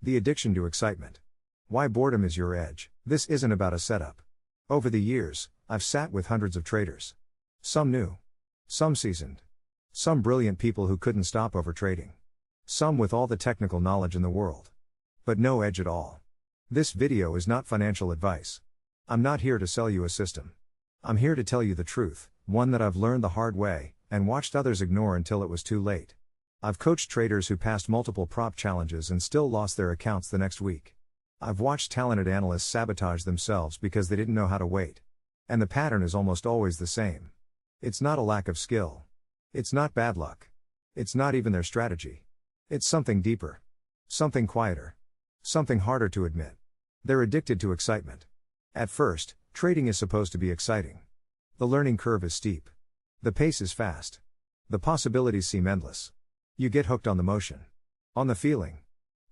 The addiction to excitement. Why boredom is your edge. This isn't about a setup. Over the years, I've sat with hundreds of traders. Some new. Some seasoned. Some brilliant people who couldn't stop overtrading. Some with all the technical knowledge in the world. But no edge at all. This video is not financial advice. I'm not here to sell you a system. I'm here to tell you the truth, one that I've learned the hard way, and watched others ignore until it was too late. I've coached traders who passed multiple prop challenges and still lost their accounts the next week. I've watched talented analysts sabotage themselves because they didn't know how to wait. And the pattern is almost always the same. It's not a lack of skill. It's not bad luck. It's not even their strategy. It's something deeper. Something quieter. Something harder to admit. They're addicted to excitement. At first, trading is supposed to be exciting. The learning curve is steep. The pace is fast. The possibilities seem endless. You get hooked on the motion. On the feeling.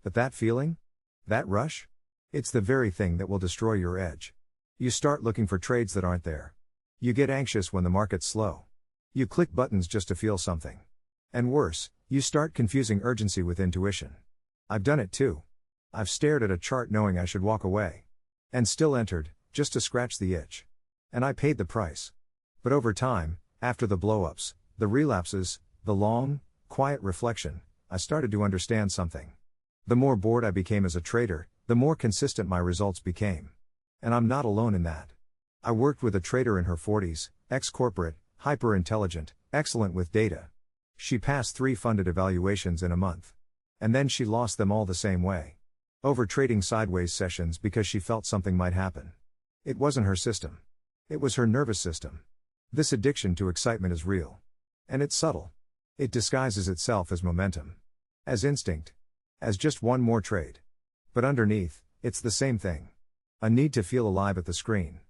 But that feeling? That rush? It's the very thing that will destroy your edge. You start looking for trades that aren't there. You get anxious when the market's slow. You click buttons just to feel something. And worse, you start confusing urgency with intuition. I've done it too. I've stared at a chart knowing I should walk away. And still entered, just to scratch the itch. And I paid the price. But over time, after the blow-ups, the relapses, the long, quiet reflection, I started to understand something. The more bored I became as a trader, the more consistent my results became. And I'm not alone in that. I worked with a trader in her 40s, ex-corporate, hyper-intelligent, excellent with data. She passed 3 funded evaluations in a month. And then she lost them all the same way. Overtrading sideways sessions because she felt something might happen. It wasn't her system. It was her nervous system. This addiction to excitement is real. And it's subtle. It disguises itself as momentum. As instinct. As just one more trade. But underneath, it's the same thing. A need to feel alive at the screen.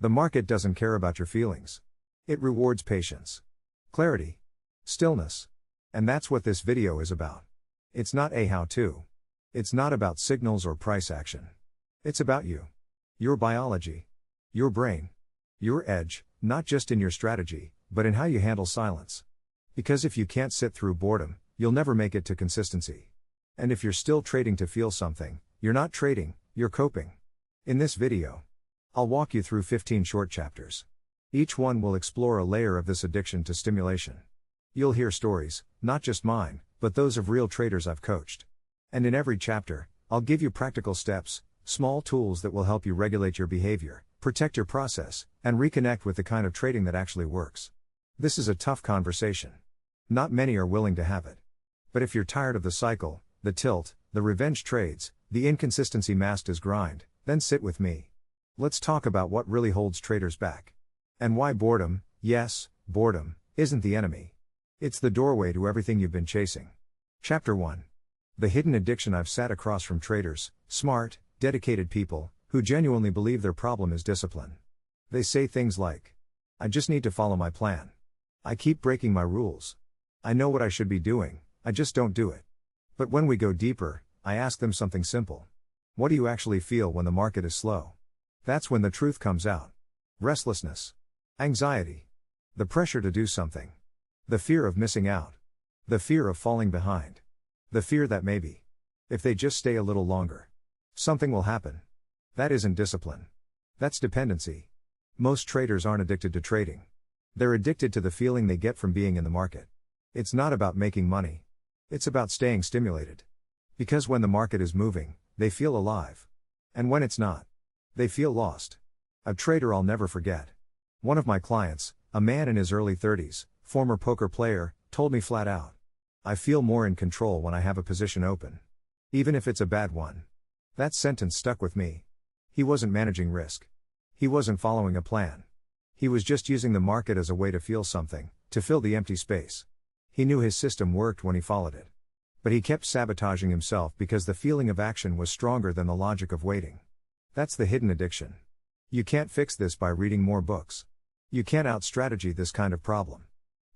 The market doesn't care about your feelings. It rewards patience. Clarity. Stillness. And that's what this video is about. It's not a how-to. It's not about signals or price action. It's about you. Your biology. Your brain. Your edge, not just in your strategy, but in how you handle silence. Because if you can't sit through boredom, you'll never make it to consistency. And if you're still trading to feel something, you're not trading, you're coping. In this video, I'll walk you through 15 short chapters. Each one will explore a layer of this addiction to stimulation. You'll hear stories, not just mine, but those of real traders I've coached. And in every chapter, I'll give you practical steps, small tools that will help you regulate your behavior, protect your process, and reconnect with the kind of trading that actually works. This is a tough conversation. Not many are willing to have it. But if you're tired of the cycle, the tilt, the revenge trades, the inconsistency masked as grind, then sit with me. Let's talk about what really holds traders back. And why boredom, yes, boredom, isn't the enemy. It's the doorway to everything you've been chasing. Chapter 1. The hidden addiction. I've sat across from traders, smart, dedicated people, who genuinely believe their problem is discipline. They say things like, I just need to follow my plan. I keep breaking my rules. I know what I should be doing, I just don't do it. But when we go deeper, I ask them something simple. What do you actually feel when the market is slow? That's when the truth comes out. Restlessness. Anxiety. The pressure to do something. The fear of missing out. The fear of falling behind. The fear that maybe, if they just stay a little longer, something will happen. That isn't discipline. That's dependency. Most traders aren't addicted to trading. They're addicted to the feeling they get from being in the market. It's not about making money. It's about staying stimulated. Because when the market is moving, they feel alive. And when it's not, they feel lost. A trader I'll never forget. One of my clients, a man in his early 30s, former poker player, told me flat out, I feel more in control when I have a position open. Even if it's a bad one. That sentence stuck with me. He wasn't managing risk. He wasn't following a plan. He was just using the market as a way to feel something, to fill the empty space. He knew his system worked when he followed it. But he kept sabotaging himself because the feeling of action was stronger than the logic of waiting. That's the hidden addiction. You can't fix this by reading more books. You can't out-strategy this kind of problem.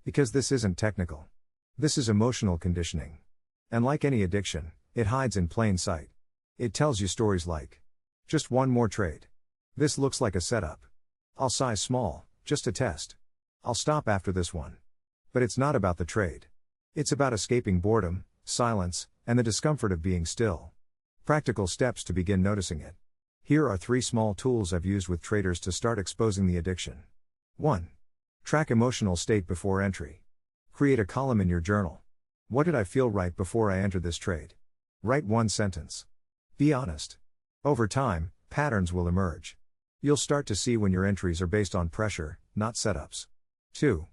Because this isn't technical. This is emotional conditioning. And like any addiction, it hides in plain sight. It tells you stories like, just one more trade. This looks like a setup. I'll size small, just a test. I'll stop after this one. But it's not about the trade. It's about escaping boredom, silence, and the discomfort of being still. Practical steps to begin noticing it. Here are 3 small tools I've used with traders to start exposing the addiction. 1. Track emotional state before entry. Create a column in your journal. What did I feel right before I entered this trade? Write 1 sentence. Be honest. Over time, patterns will emerge. You'll start to see when your entries are based on pressure, not setups. 2.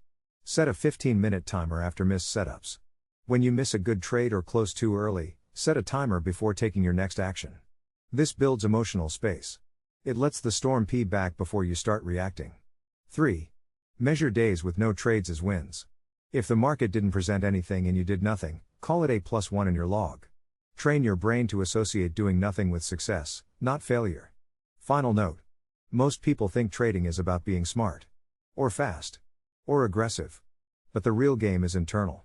Set a 15-minute timer after missed setups. When you miss a good trade or close too early, set a timer before taking your next action. This builds emotional space. It lets the storm pee back before you start reacting. 3. Measure days with no trades as wins. If the market didn't present anything and you did nothing, call it A+1 in your log. Train your brain to associate doing nothing with success, not failure. Final note. Most people think trading is about being smart. Or fast. Or aggressive. But the real game is internal.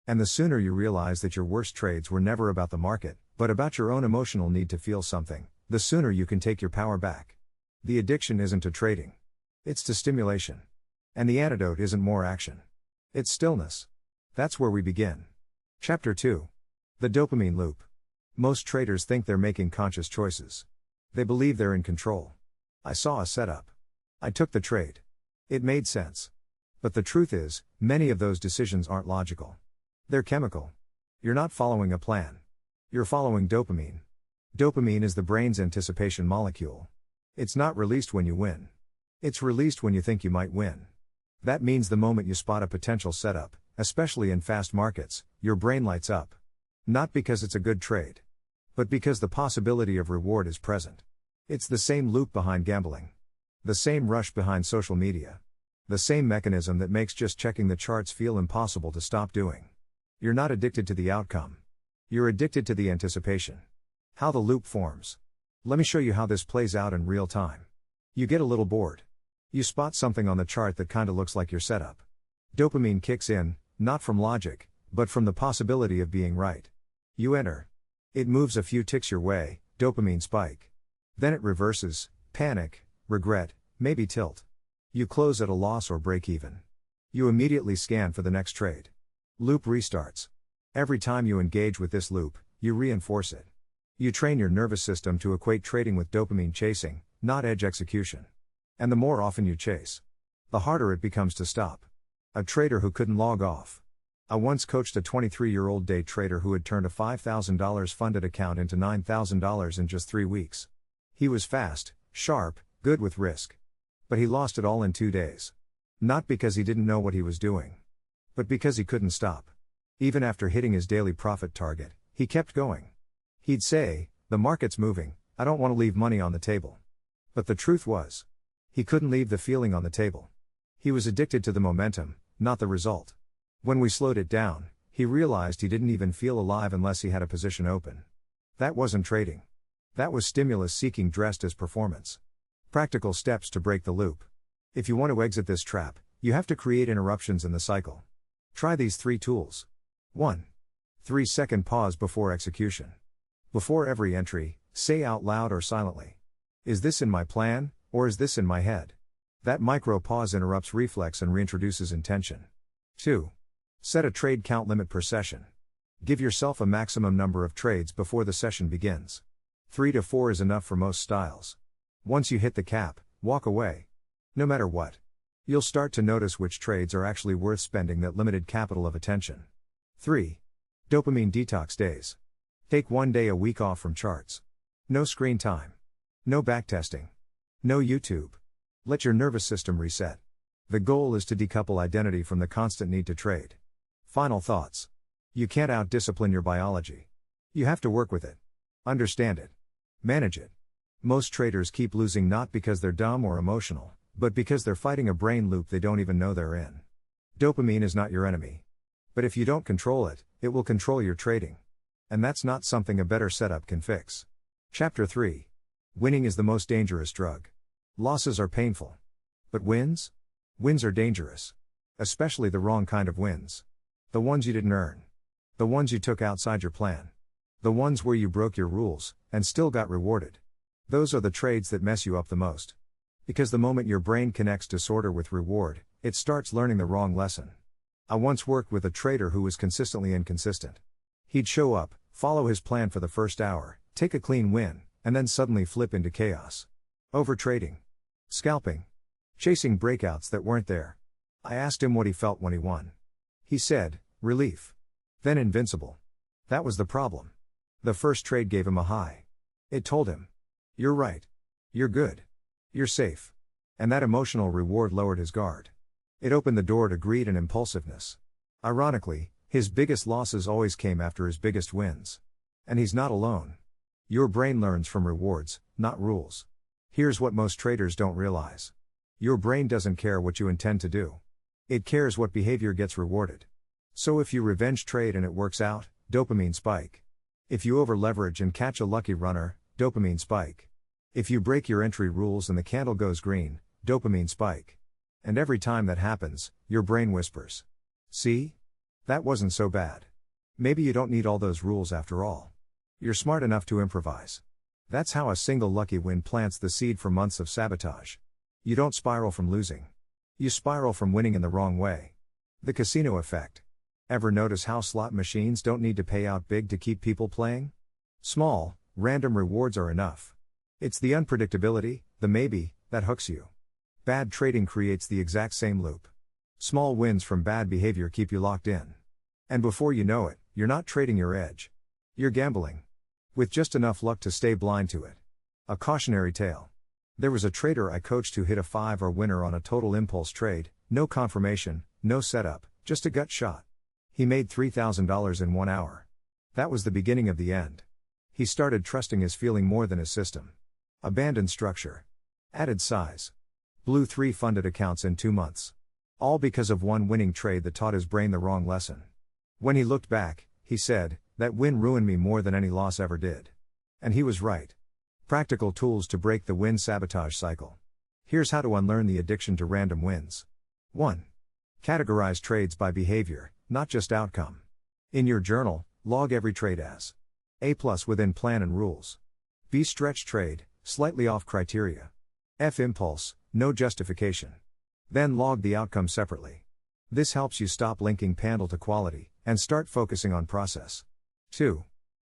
And the sooner you realize that your worst trades were never about the market, but about your own emotional need to feel something, the sooner you can take your power back. The addiction isn't to trading. It's to stimulation. And the antidote isn't more action. It's stillness. That's where we begin. Chapter 2. The dopamine loop. Most traders think they're making conscious choices. They believe they're in control. I saw a setup. I took the trade. It made sense. But the truth is, many of those decisions aren't logical. They're chemical. You're not following a plan. You're following dopamine. Dopamine is the brain's anticipation molecule. It's not released when you win. It's released when you think you might win. That means the moment you spot a potential setup, especially in fast markets, your brain lights up. Not because it's a good trade, but because the possibility of reward is present. It's the same loop behind gambling. The same rush behind social media. The same mechanism that makes just checking the charts feel impossible to stop doing. You're not addicted to the outcome. You're addicted to the anticipation. How the loop forms. Let me show you how this plays out in real time. You get a little bored. You spot something on the chart that kinda looks like your setup. Dopamine kicks in, not from logic, but from the possibility of being right. You enter. It moves a few ticks your way, dopamine spike. Then it reverses, panic, regret, maybe tilt. You close at a loss or break even. You immediately scan for the next trade. Loop restarts. Every time you engage with this loop, you reinforce it. You train your nervous system to equate trading with dopamine chasing, not edge execution. And the more often you chase, the harder it becomes to stop. A trader who couldn't log off. I once coached a 23-year-old day trader who had turned a $5,000 funded account into $9,000 in just 3 weeks. He was fast, sharp, good with risk. But he lost it all in 2 days. Not because he didn't know what he was doing, but because he couldn't stop. Even after hitting his daily profit target, he kept going. He'd say, "The market's moving, I don't want to leave money on the table." But the truth was, he couldn't leave the feeling on the table. He was addicted to the momentum, not the result. When we slowed it down, he realized he didn't even feel alive unless he had a position open. That wasn't trading. That was stimulus seeking dressed as performance. Practical steps to break the loop. If you want to exit this trap, you have to create interruptions in the cycle. Try these 3 tools. 1. 3-second pause before execution. Before every entry, say out loud or silently, "Is this in my plan, or is this in my head?" That micro pause interrupts reflex and reintroduces intention. 2. Set a trade count limit per session. Give yourself a maximum number of trades before the session begins. 3 to 4 is enough for most styles. Once you hit the cap, walk away. No matter what. You'll start to notice which trades are actually worth spending that limited capital of attention. 3. Dopamine detox days. Take 1 day a week off from charts. No screen time. No backtesting. No YouTube. Let your nervous system reset. The goal is to decouple identity from the constant need to trade. Final thoughts. You can't out-discipline your biology. You have to work with it. Understand it. Manage it. Most traders keep losing not because they're dumb or emotional, but because they're fighting a brain loop they don't even know they're in. Dopamine is not your enemy. But if you don't control it, it will control your trading. And that's not something a better setup can fix. Chapter 3. Winning is the most dangerous drug. Losses are painful. But wins? Wins are dangerous. Especially the wrong kind of wins. The ones you didn't earn. The ones you took outside your plan. The ones where you broke your rules, and still got rewarded. Those are the trades that mess you up the most. Because the moment your brain connects disorder with reward, it starts learning the wrong lesson. I once worked with a trader who was consistently inconsistent. He'd show up, follow his plan for the first hour, Take a clean win, and then suddenly flip into chaos. Overtrading. Scalping. Chasing breakouts that weren't there. I asked him what he felt when he won. He said, relief. Then invincible. That was the problem. The first trade gave him a high. It told him, you're right. You're good. You're safe. And that emotional reward lowered his guard. It opened the door to greed and impulsiveness. Ironically, his biggest losses always came after his biggest wins. And he's not alone. Your brain learns from rewards, not rules. Here's what most traders don't realize. Your brain doesn't care what you intend to do. It cares what behavior gets rewarded. So if you revenge trade and it works out, dopamine spike. If you over-leverage and catch a lucky runner, dopamine spike. If you break your entry rules and the candle goes green, dopamine spike. And every time that happens, your brain whispers, see? That wasn't so bad. Maybe you don't need all those rules after all. You're smart enough to improvise. That's how a single lucky win plants the seed for months of sabotage. You don't spiral from losing. You spiral from winning in the wrong way. The casino effect. Ever notice how slot machines don't need to pay out big to keep people playing? Small, random rewards are enough. It's the unpredictability, the maybe, that hooks you. Bad trading creates the exact same loop. Small wins from bad behavior keep you locked in. And before you know it, you're not trading your edge. You're gambling. With just enough luck to stay blind to it. A cautionary tale. There was a trader I coached who hit a 5-hour winner on a total impulse trade, no confirmation, no setup, just a gut shot. He made $3,000 in 1 hour. That was the beginning of the end. He started trusting his feeling more than his system. Abandoned structure. Added size. Blew 3 funded accounts in 2 months. All because of one winning trade that taught his brain the wrong lesson. When he looked back, he said, that win ruined me more than any loss ever did. And he was right. Practical tools to break the win sabotage cycle. Here's how to unlearn the addiction to random wins. 1. Categorize trades by behavior, not just outcome. In your journal, log every trade as A+ within plan and rules. B stretch trade, slightly off criteria. F impulse, no justification. Then log the outcome separately. This helps you stop linking panel to quality, and start focusing on process. 2.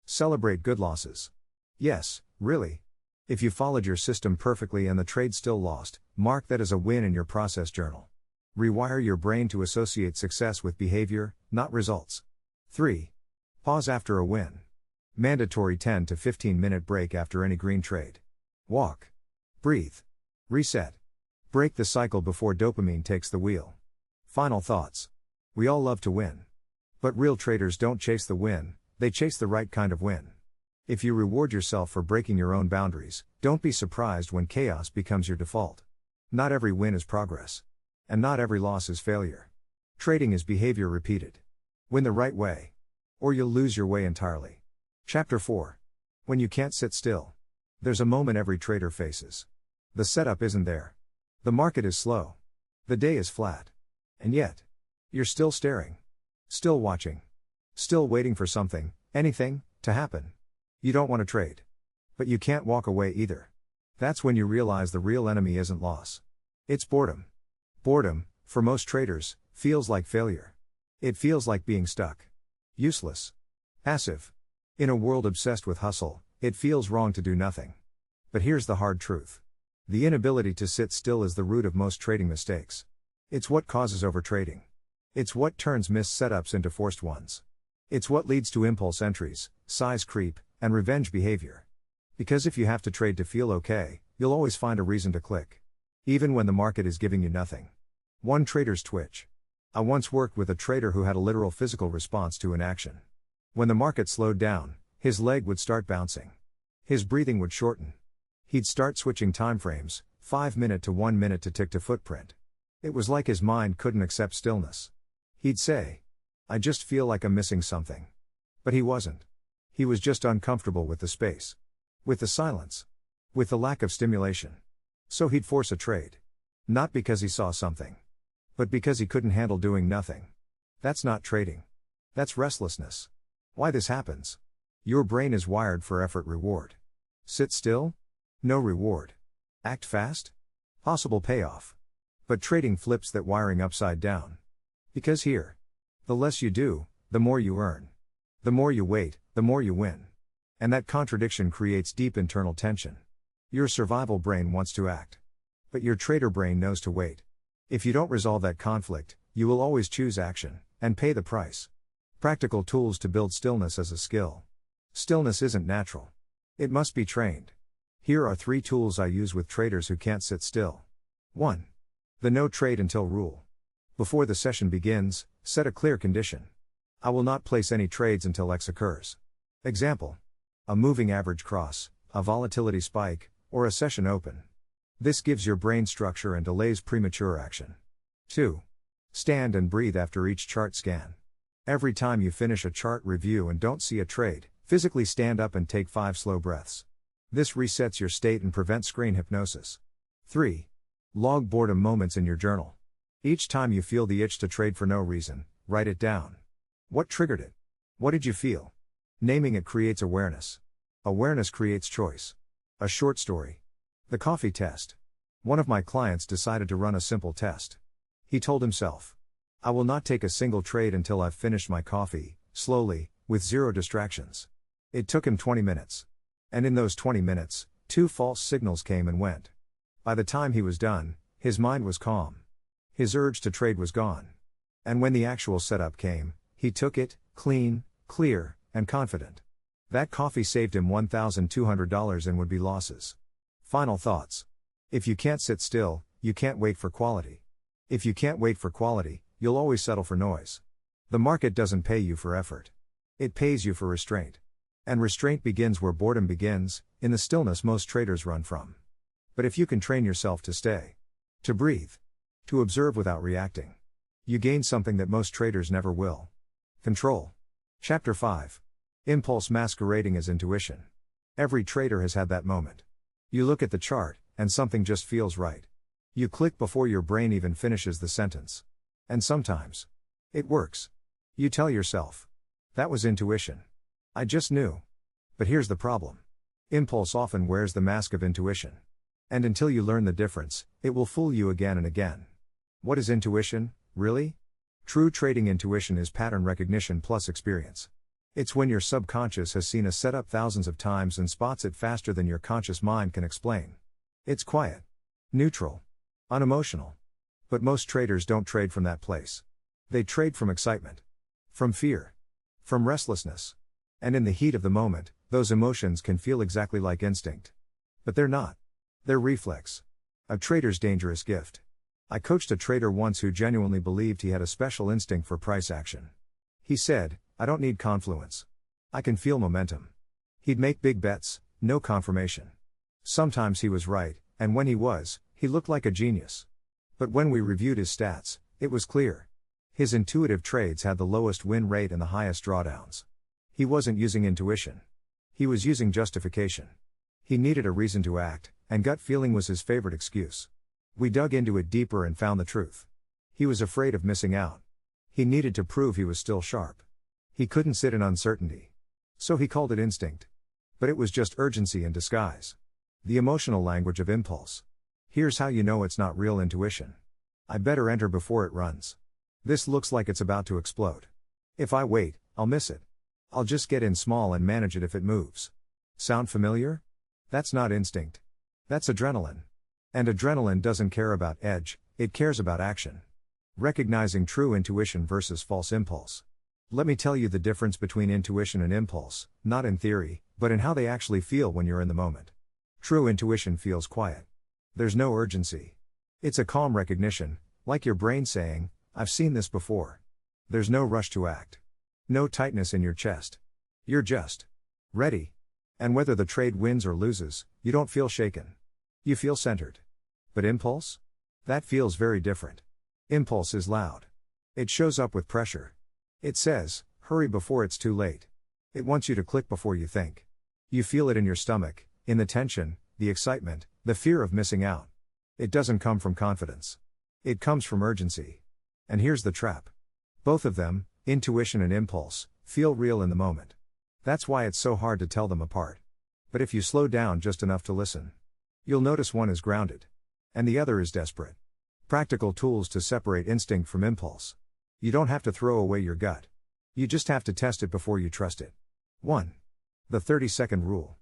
Celebrate good losses. Yes, really. If you followed your system perfectly and the trade still lost, mark that as a win in your process journal. Rewire your brain to associate success with behavior, not results. 3. Pause after a win. Mandatory 10 to 15-minute break after any green trade. Walk. Breathe. Reset. Break the cycle before dopamine takes the wheel. Final thoughts. We all love to win. But real traders don't chase the win, they chase the right kind of win. If you reward yourself for breaking your own boundaries, don't be surprised when chaos becomes your default. Not every win is progress. And not every loss is failure. Trading is behavior repeated. Win the right way. Or you'll lose your way entirely. Chapter 4. When you can't sit still. There's a moment every trader faces. The setup isn't there. The market is slow. The day is flat. And yet, you're still staring. Still watching. Still waiting for something, anything, to happen. You don't want to trade. But you can't walk away either. That's when you realize the real enemy isn't loss. It's boredom. Boredom, for most traders, feels like failure. It feels like being stuck. Useless. Passive. In a world obsessed with hustle, it feels wrong to do nothing. But here's the hard truth. The inability to sit still is the root of most trading mistakes. It's what causes overtrading. It's what turns missed setups into forced ones. It's what leads to impulse entries, size creep, and revenge behavior. Because if you have to trade to feel okay, you'll always find a reason to click. Even when the market is giving you nothing. One trader's twitch. I once worked with a trader who had a literal physical response to inaction. When the market slowed down, his leg would start bouncing. His breathing would shorten. He'd start switching timeframes, 5-minute to 1-minute to tick to footprint. It was like his mind couldn't accept stillness. He'd say, I just feel like I'm missing something. But he wasn't. He was just uncomfortable with the space. With the silence. With the lack of stimulation. So he'd force a trade. Not because he saw something. But because he couldn't handle doing nothing. That's not trading. That's restlessness. Why this happens? Your brain is wired for effort reward. Sit still? No reward. Act fast? Possible payoff. But trading flips that wiring upside down. Because here. The less you do, the more you earn. The more you wait, the more you win. And that contradiction creates deep internal tension. Your survival brain wants to act. But your trader brain knows to wait. If you don't resolve that conflict, you will always choose action, and pay the price. Practical tools to build stillness as a skill. Stillness isn't natural. It must be trained. Here are 3 tools I use with traders who can't sit still. 1. The no trade until rule. Before the session begins, set a clear condition. I will not place any trades until X occurs. Example. A moving average cross, a volatility spike, or a session open. This gives your brain structure and delays premature action. 2. Stand and breathe after each chart scan. Every time you finish a chart review and don't see a trade, physically stand up and take 5 slow breaths. This resets your state and prevents screen hypnosis. 3. Log boredom moments in your journal. Each time you feel the itch to trade for no reason, write it down. What triggered it? What did you feel? Naming it creates awareness. Awareness creates choice. A short story. The coffee test. One of my clients decided to run a simple test. He told himself, I will not take a single trade until I've finished my coffee, slowly, with 0 distractions. It took him 20 minutes. And in those 20 minutes, 2 false signals came and went. By the time he was done, his mind was calm. His urge to trade was gone. And when the actual setup came, he took it, clean, clear, and confident. That coffee saved him $1,200 in would-be losses. Final thoughts. If you can't sit still, you can't wait for quality. If you can't wait for quality, you'll always settle for noise. The market doesn't pay you for effort. It pays you for restraint. And restraint begins where boredom begins, in the stillness most traders run from. But if you can train yourself to stay, to breathe, to observe without reacting, you gain something that most traders never will. Control. Chapter 5. Impulse masquerading as intuition. Every trader has had that moment. You look at the chart, and something just feels right. You click before your brain even finishes the sentence. And sometimes, it works. You tell yourself, that was intuition. I just knew. But here's the problem. Impulse often wears the mask of intuition. And until you learn the difference, it will fool you again and again. What is intuition, really? True trading intuition is pattern recognition plus experience. It's when your subconscious has seen a setup thousands of times and spots it faster than your conscious mind can explain. It's quiet, neutral, unemotional. But most traders don't trade from that place. They trade from excitement, from fear, from restlessness. And in the heat of the moment, those emotions can feel exactly like instinct. But they're not. They're reflex. A trader's dangerous gift. I coached a trader once who genuinely believed he had a special instinct for price action. He said, I don't need confluence. I can feel momentum. He'd make big bets, no confirmation. Sometimes he was right, and when he was, he looked like a genius. But when we reviewed his stats, it was clear. His intuitive trades had the lowest win rate and the highest drawdowns. He wasn't using intuition. He was using justification. He needed a reason to act, and gut feeling was his favorite excuse. We dug into it deeper and found the truth. He was afraid of missing out. He needed to prove he was still sharp. He couldn't sit in uncertainty. So he called it instinct. But it was just urgency in disguise. The emotional language of impulse. Here's how you know it's not real intuition. I better enter before it runs. This looks like it's about to explode. If I wait, I'll miss it. I'll just get in small and manage it if it moves. Sound familiar? That's not instinct. That's adrenaline. And adrenaline doesn't care about edge, it cares about action. Recognizing true intuition versus false impulse. Let me tell you the difference between intuition and impulse, not in theory, but in how they actually feel when you're in the moment. True intuition feels quiet. There's no urgency. It's a calm recognition, like your brain saying, I've seen this before. There's no rush to act. No tightness in your chest. You're just ready. And whether the trade wins or loses, you don't feel shaken. You feel centered. But impulse? That feels very different. Impulse is loud. It shows up with pressure. It says, hurry before it's too late. It wants you to click before you think. You feel it in your stomach, in the tension, the excitement, the fear of missing out. It doesn't come from confidence. It comes from urgency. And here's the trap. Both of them, intuition and impulse, feel real in the moment. That's why it's so hard to tell them apart. But if you slow down just enough to listen, you'll notice one is grounded. And the other is desperate. Practical tools to separate instinct from impulse. You don't have to throw away your gut. You just have to test it before you trust it. 1. The 30-second rule.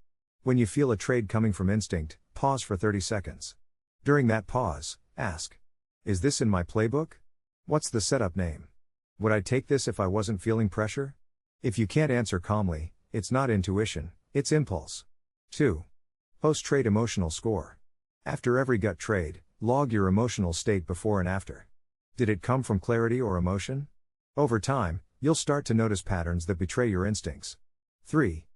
When you feel a trade coming from instinct, pause for 30 seconds. During that pause, ask, is this in my playbook? What's the setup name? Would I take this if I wasn't feeling pressure? If you can't answer calmly, it's not intuition, it's impulse. 2. Post-trade emotional score. After every gut trade, log your emotional state before and after. Did it come from clarity or emotion? Over time, you'll start to notice patterns that betray your instincts. 3.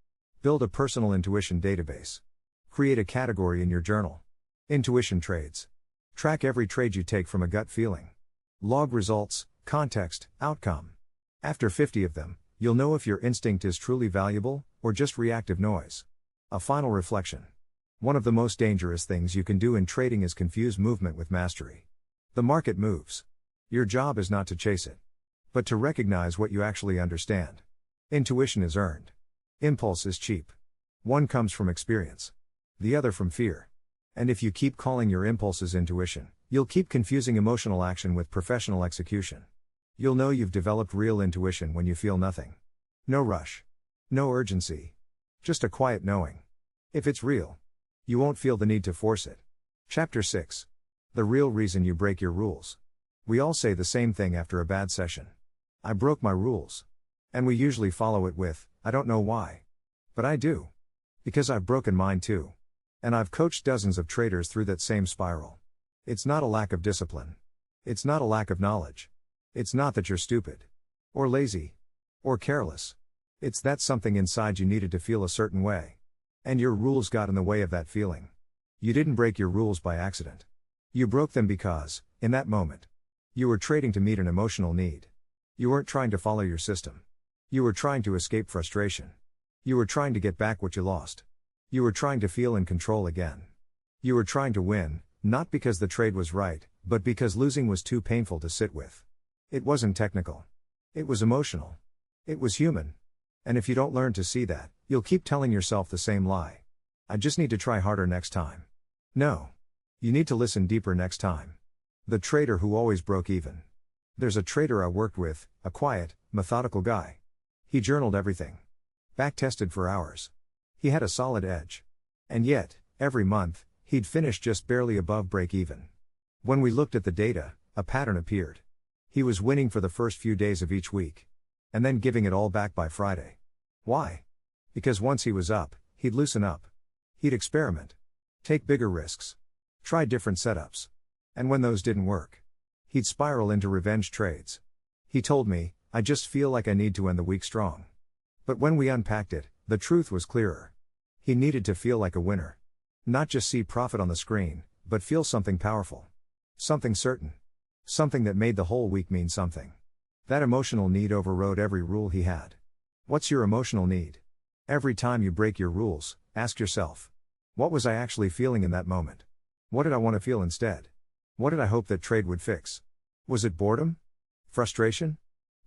Build a personal intuition database. Create a category in your journal. Intuition trades. Track every trade you take from a gut feeling. Log results, context, outcome. After 50 of them, you'll know if your instinct is truly valuable, or just reactive noise. A final reflection. One of the most dangerous things you can do in trading is confuse movement with mastery. The market moves. Your job is not to chase it, but to recognize what you actually understand. Intuition is earned. Impulse is cheap. One comes from experience, the other from fear. And if you keep calling your impulses intuition, you'll keep confusing emotional action with professional execution. You'll know you've developed real intuition when you feel nothing. No rush. No urgency. Just a quiet knowing. If it's real, you won't feel the need to force it. Chapter 6. The real reason you break your rules. We all say the same thing after a bad session. I broke my rules. And we usually follow it with, I don't know why. But I do. Because I've broken mine too. And I've coached dozens of traders through that same spiral. It's not a lack of discipline. It's not a lack of knowledge. It's not that you're stupid. Or lazy. Or careless. It's that something inside you needed to feel a certain way. And your rules got in the way of that feeling. You didn't break your rules by accident. You broke them because, in that moment, you were trading to meet an emotional need. You weren't trying to follow your system. You were trying to escape frustration. You were trying to get back what you lost. You were trying to feel in control again. You were trying to win, not because the trade was right, but because losing was too painful to sit with. It wasn't technical. It was emotional. It was human. And if you don't learn to see that, you'll keep telling yourself the same lie. I just need to try harder next time. No. You need to listen deeper next time. The trader who always broke even. There's a trader I worked with, a quiet, methodical guy. He journaled everything. Back-tested for hours. He had a solid edge. And yet, every month, he'd finish just barely above break-even. When we looked at the data, a pattern appeared. He was winning for the first few days of each week. And then giving it all back by Friday. Why? Because once he was up, he'd loosen up. He'd experiment. Take bigger risks. Try different setups. And when those didn't work, he'd spiral into revenge trades. He told me, I just feel like I need to end the week strong. But when we unpacked it, the truth was clearer. He needed to feel like a winner. Not just see profit on the screen, but feel something powerful. Something certain. Something that made the whole week mean something. That emotional need overrode every rule he had. What's your emotional need? Every time you break your rules, ask yourself, what was I actually feeling in that moment? What did I want to feel instead? What did I hope that trade would fix? Was it boredom? Frustration?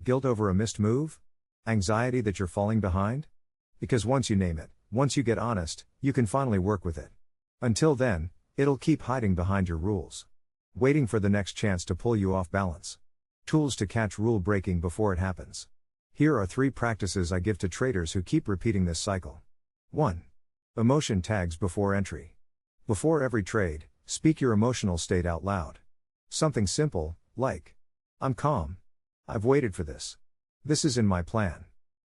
Guilt over a missed move? Anxiety that you're falling behind? Because once you name it, once you get honest, you can finally work with it. Until then, it'll keep hiding behind your rules. Waiting for the next chance to pull you off balance. Tools to catch rule breaking before it happens. Here are 3 practices I give to traders who keep repeating this cycle. 1. Emotion tags before entry. Before every trade, speak your emotional state out loud. Something simple, like, I'm calm. I've waited for this. This is in my plan.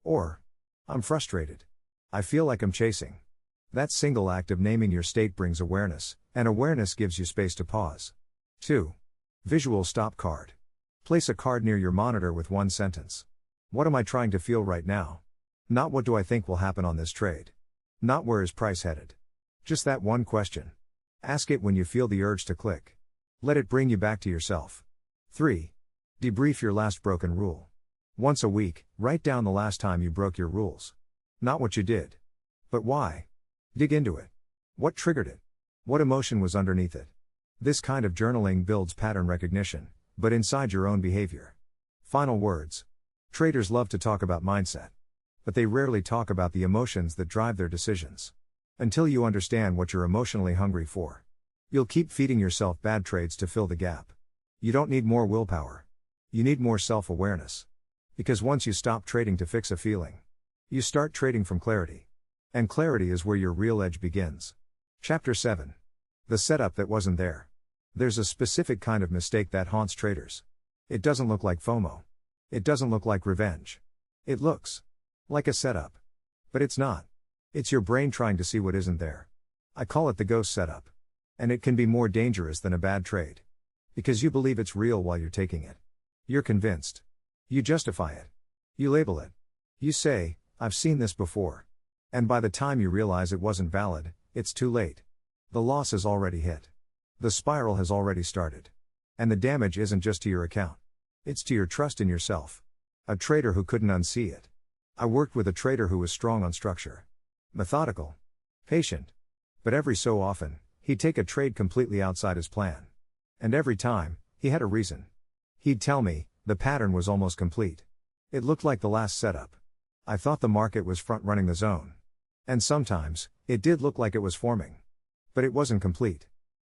Or, I'm frustrated. I feel like I'm chasing. That single act of naming your state brings awareness, and awareness gives you space to pause. 2. Visual stop card. Place a card near your monitor with one sentence. What am I trying to feel right now? Not what do I think will happen on this trade? Not where is price headed? Just that one question. Ask it when you feel the urge to click. Let it bring you back to yourself. 3. Debrief your last broken rule. Once a week, write down the last time you broke your rules. Not what you did. But why? Dig into it. What triggered it? What emotion was underneath it? This kind of journaling builds pattern recognition, but inside your own behavior. Final words. Traders love to talk about mindset. But they rarely talk about the emotions that drive their decisions. Until you understand what you're emotionally hungry for, you'll keep feeding yourself bad trades to fill the gap. You don't need more willpower. You need more self-awareness. Because once you stop trading to fix a feeling, you start trading from clarity. And clarity is where your real edge begins. Chapter 7. The setup that wasn't there. There's a specific kind of mistake that haunts traders. It doesn't look like FOMO. It doesn't look like revenge. It looks like a setup. But it's not. It's your brain trying to see what isn't there. I call it the ghost setup. And it can be more dangerous than a bad trade. Because you believe it's real while you're taking it. You're convinced. You justify it. You label it. You say, I've seen this before. And by the time you realize it wasn't valid, it's too late. The loss has already hit. The spiral has already started. And the damage isn't just to your account. It's to your trust in yourself. A trader who couldn't unsee it. I worked with a trader who was strong on structure. Methodical. Patient. But every so often, he'd take a trade completely outside his plan. And every time, he had a reason. He'd tell me, the pattern was almost complete. It looked like the last setup. I thought the market was front-running the zone. And sometimes, it did look like it was forming. But it wasn't complete.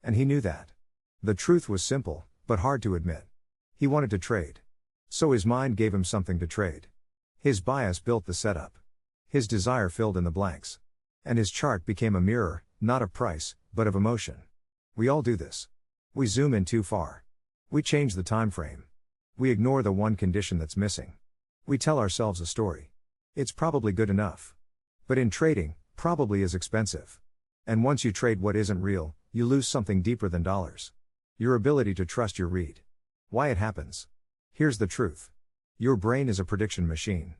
And he knew that. The truth was simple, but hard to admit. He wanted to trade. So his mind gave him something to trade. His bias built the setup. His desire filled in the blanks. And his chart became a mirror, not of price, but of emotion. We all do this. We zoom in too far. We change the time frame. We ignore the one condition that's missing. We tell ourselves a story. It's probably good enough. But in trading, probably is expensive. And once you trade what isn't real, you lose something deeper than dollars. Your ability to trust your read. Why it happens. Here's the truth. Your brain is a prediction machine.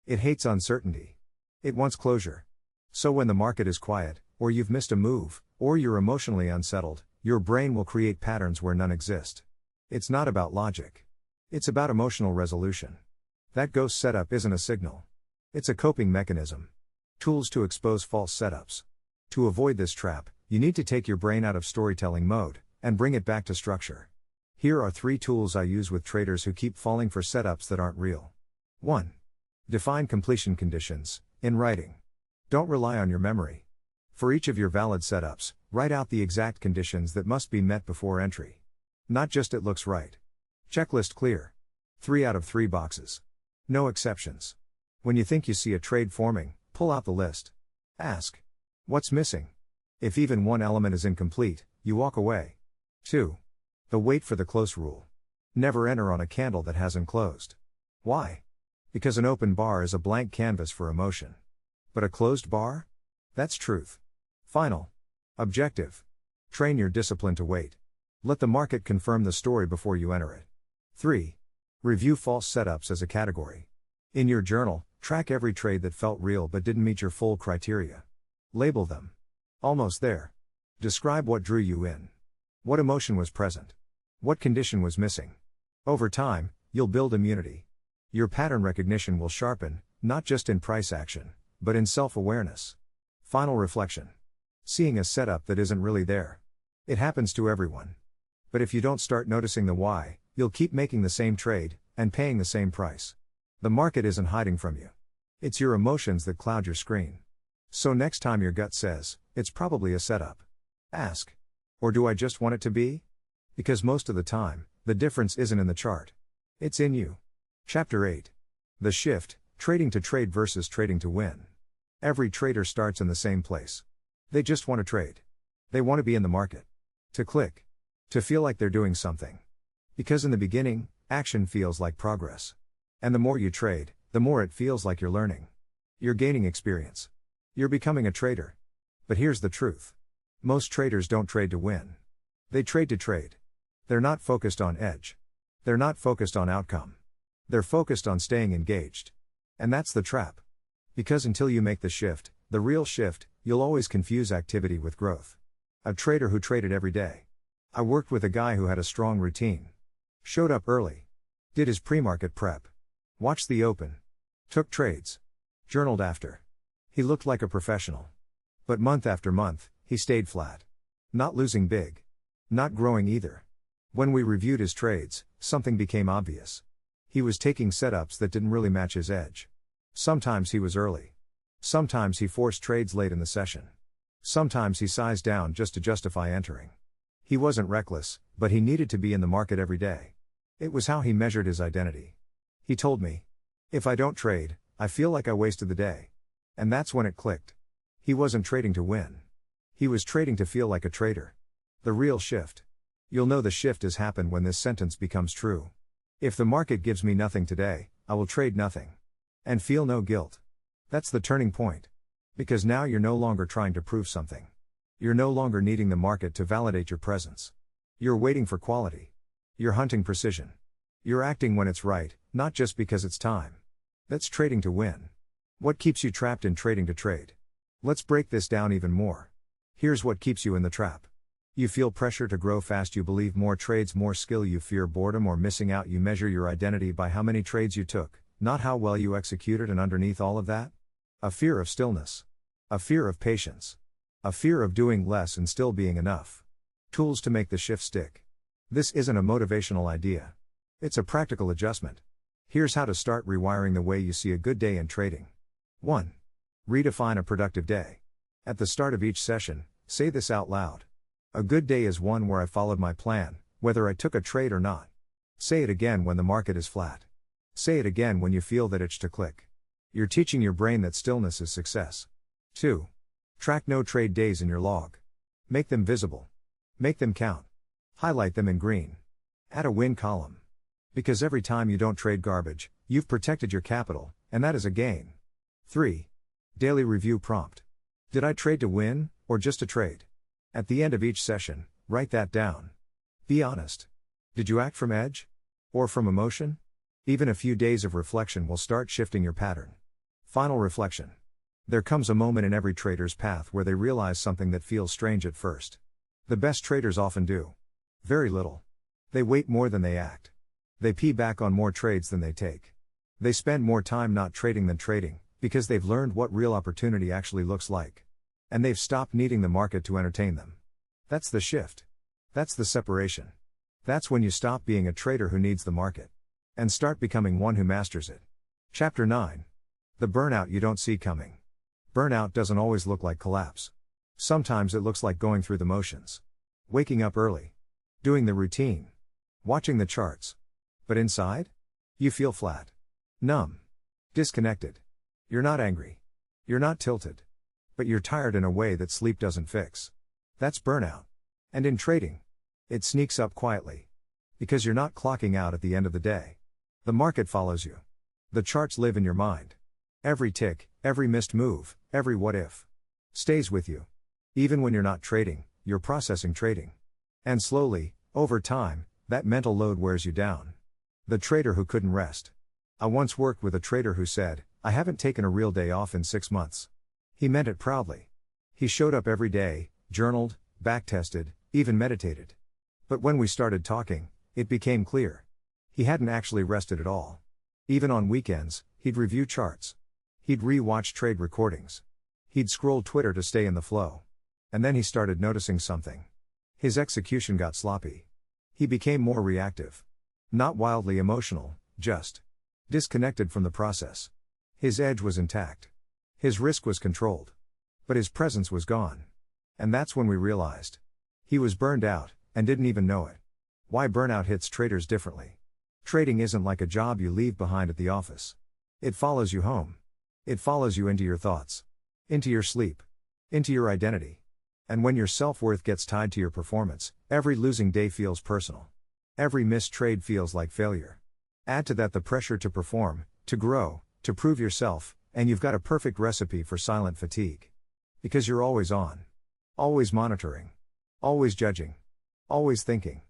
It hates uncertainty. It wants closure. So when the market is quiet, or you've missed a move, or you're emotionally unsettled, your brain will create patterns where none exist. It's not about logic. It's about emotional resolution. That ghost setup isn't a signal. It's a coping mechanism. Tools to expose false setups. To avoid this trap, you need to take your brain out of storytelling mode, and bring it back to structure. Here are 3 tools I use with traders who keep falling for setups that aren't real. 1. Define completion conditions, in writing. Don't rely on your memory. For each of your valid setups, write out the exact conditions that must be met before entry. Not just it looks right. Checklist clear. 3 out of 3 boxes. No exceptions. When you think you see a trade forming, pull out the list. Ask. What's missing? If even one element is incomplete, you walk away. 2. The wait for the close rule. Never enter on a candle that hasn't closed. Why? Because an open bar is a blank canvas for emotion. But a closed bar? That's truth. Final. Objective. Train your discipline to wait. Let the market confirm the story before you enter it. 3. Review false setups as a category. In your journal, track every trade that felt real but didn't meet your full criteria. Label them. Almost there. Describe what drew you in. What emotion was present? What condition was missing? Over time, you'll build immunity. Your pattern recognition will sharpen, not just in price action, but in self-awareness. Final reflection. Seeing a setup that isn't really there. It happens to everyone. But if you don't start noticing the why, you'll keep making the same trade, and paying the same price. The market isn't hiding from you. It's your emotions that cloud your screen. So next time your gut says, it's probably a setup. Ask. Or do I just want it to be? Because most of the time, the difference isn't in the chart. It's in you. Chapter 8. The shift, trading to trade versus trading to win. Every trader starts in the same place. They just want to trade. They want to be in the market. To click. To feel like they're doing something. Because in the beginning, action feels like progress. And the more you trade, the more it feels like you're learning. You're gaining experience. You're becoming a trader. But here's the truth. Most traders don't trade to win. They trade to trade. They're not focused on edge. They're not focused on outcome. They're focused on staying engaged. And that's the trap. Because until you make the shift, the real shift, you'll always confuse activity with growth. A trader who traded every day. I worked with a guy who had a strong routine. Showed up early. Did his pre-market prep. Watched the open. Took trades. Journaled after. He looked like a professional. But month after month, he stayed flat. Not losing big. Not growing either. When we reviewed his trades, something became obvious. He was taking setups that didn't really match his edge. Sometimes he was early. Sometimes he forced trades late in the session. Sometimes he sized down just to justify entering. He wasn't reckless, but he needed to be in the market every day. It was how he measured his identity. He told me, if I don't trade, I feel like I wasted the day. And that's when it clicked. He wasn't trading to win. He was trading to feel like a trader. The real shift. You'll know the shift has happened when this sentence becomes true. If the market gives me nothing today, I will trade nothing. And feel no guilt. That's the turning point. Because now you're no longer trying to prove something. You're no longer needing the market to validate your presence. You're waiting for quality. You're hunting precision. You're acting when it's right, not just because it's time. That's trading to win. What keeps you trapped in trading to trade? Let's break this down even more. Here's what keeps you in the trap. You feel pressure to grow fast, you believe more trades, more skill, you fear boredom or missing out, you measure your identity by how many trades you took, not how well you executed, and underneath all of that? A fear of stillness. A fear of patience. A fear of doing less and still being enough. Tools to make the shift stick. This isn't a motivational idea. It's a practical adjustment. Here's how to start rewiring the way you see a good day in trading. 1. Redefine a productive day. At the start of each session, say this out loud. A good day is one where I followed my plan, whether I took a trade or not. Say it again when the market is flat. Say it again when you feel that itch to click. You're teaching your brain that stillness is success. 2. Track no trade days in your log. Make them visible. Make them count. Highlight them in green. Add a win column. Because every time you don't trade garbage, you've protected your capital, and that is a gain. 3. Daily review prompt. Did I trade to win, or just to trade? At the end of each session, write that down. Be honest. Did you act from edge? Or from emotion? Even a few days of reflection will start shifting your pattern. Final reflection. There comes a moment in every trader's path where they realize something that feels strange at first. The best traders often do. Very little. They wait more than they act. They pee back on more trades than they take. They spend more time not trading than trading, because they've learned what real opportunity actually looks like. And they've stopped needing the market to entertain them. That's the shift. That's the separation. That's when you stop being a trader who needs the market. And start becoming one who masters it. Chapter 9. The burnout you don't see coming. Burnout doesn't always look like collapse. Sometimes it looks like going through the motions. Waking up early. Doing the routine. Watching the charts. But inside? You feel flat. Numb. Disconnected. You're not angry. You're not tilted. But you're tired in a way that sleep doesn't fix. That's burnout. And in trading, it sneaks up quietly. Because you're not clocking out at the end of the day. The market follows you. The charts live in your mind. Every tick, every missed move, every what if stays with you. Even when you're not trading, you're processing trading. And slowly, over time, that mental load wears you down. The trader who couldn't rest. I once worked with a trader who said, "I haven't taken a real day off in 6 months." He meant it proudly. He showed up every day, journaled, backtested, even meditated. But when we started talking, it became clear. He hadn't actually rested at all. Even on weekends, he'd review charts. He'd re-watch trade recordings. He'd scroll Twitter to stay in the flow. And then he started noticing something. His execution got sloppy. He became more reactive. Not wildly emotional, just disconnected from the process. His edge was intact. His risk was controlled. But his presence was gone. And that's when we realized. He was burned out, and didn't even know it. Why burnout hits traders differently. Trading isn't like a job you leave behind at the office. It follows you home. It follows you into your thoughts. Into your sleep. Into your identity. And when your self-worth gets tied to your performance, every losing day feels personal. Every missed trade feels like failure. Add to that the pressure to perform, to grow, to prove yourself, and you've got a perfect recipe for silent fatigue. Because you're always on. Always monitoring. Always judging. Always thinking.